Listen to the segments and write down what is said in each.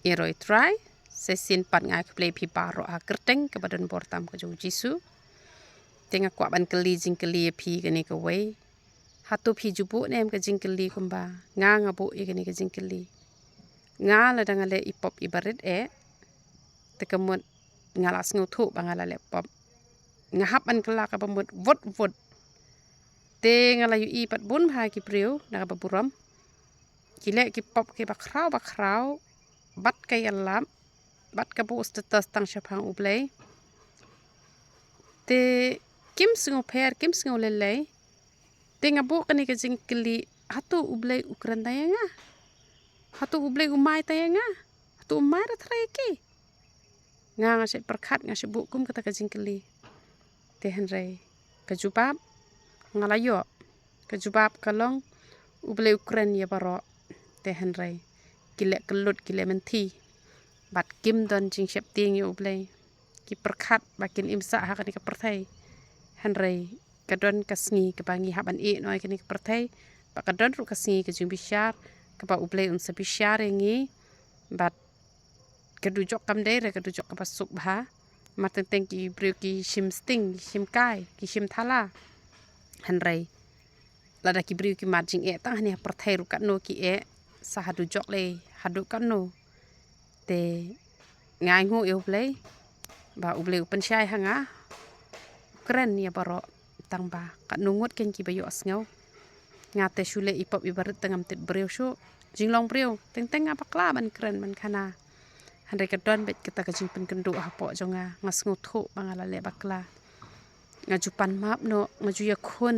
Eroi try sesin pat ngai play pi paro a kerteng ke badan portam ke jong jisu tenga kwa ban keli jing keli pi kene ke wei hatu pi jubu nem ke jing keli kumba nga ngabu e kene ke jing keli nga la dangale ipop ibarit te kemut ngalas ngutu bangala le pop ngahap an kala ka bamut vot te ngala yu i pat bun bha ki priu na ka buram kile ki pop ke bakrau bat ke yalam bat ka bu status tang shapang ublei te kim singo per kim singo lelei te ngabu kani ke jing keli hatu ublei ukran tayanga hatu ublei umai tayanga hatu umai ra treki nga se perkhat nga se bu kum kata ke jing keli te henrei kajubab ngalayo kajubab kalong ublei ukran ya baro te henrei kile kelut kile menti bat kim don jing shep ting yu ublei ki perkhat bakin imsa ha kani ke perthai henrei kadon kasngi ke bangi haban noi kani ke perthai ba kadon ru kasngi ke jing bisyar ke ba ublei unsa bisyar ngi bat kedujok kam dei re kedujok ke pasuk bha mateng ki breu ki shim sting shim kai ki shim thala henrei lada ki breu ki marjing tang hania perthai ru kat no ki sahadu jok le hadu kan no te ngai ngu e ublei ba ublei upen syai hanga keren ya baro tang ba kat nungut ken ki bayo asngau ngate shule ipop ibarat tengam tit breu shu jinglong breu teng apa kla ban keren man khana handai kadon bet kita ka jingpen kendu hapo jonga ngasngu thu bangala le bakla ngajupan map no ngaju ya khun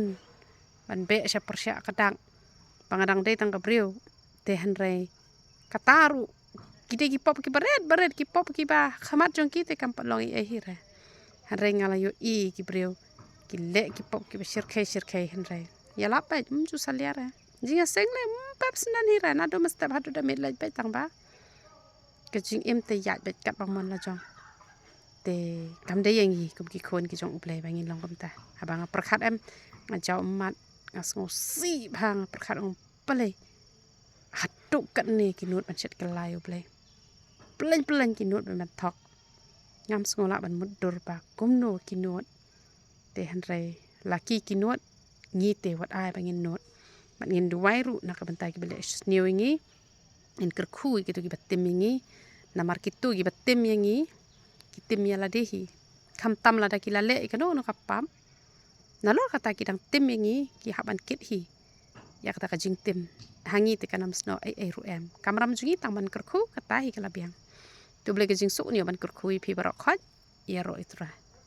ban be sya persya kadang pangadang dei tang ka breu te handai kataru kite ki pop ki baret ki pop ki ba khamat jong kite kam palong e hira handai ngala yo ki breu ki le ki pop ki shirkai handai ya lapa mju saliara jinga sengle pap snan hira na do mestap hadu da med lai pe tang ba ke jing em te yat bet kat bang mon la jong te kam de yang yi kum ki khon ki jong uplei bangin long kam ta habang perkhat em ngajau mat ngasngo si bang perkhat ong pelai hatu kat ni ki nut ban chet kelai uplei plen ki nut ban thok ngam sngola ban mudur ba kumno ki nut te hanrei laki ki nut ngi te wat ai bangin nut ban ngin duai ru na ka bantai ki bele snew ngi en kerkhu ki to ki batim ngi namar kitu ki batim ngi ki tim ya ladehi kham tam la da ki lale ka no kapam nalo kata ki dang tim ngi ki haban kit hi ya kata ka jing tim hangi te kanam sno ai ru em kamram jungi tang ban kerkhu kata hi kala biang tu ble ke jing su ni ban kerkhu pi barok khot ya ro itra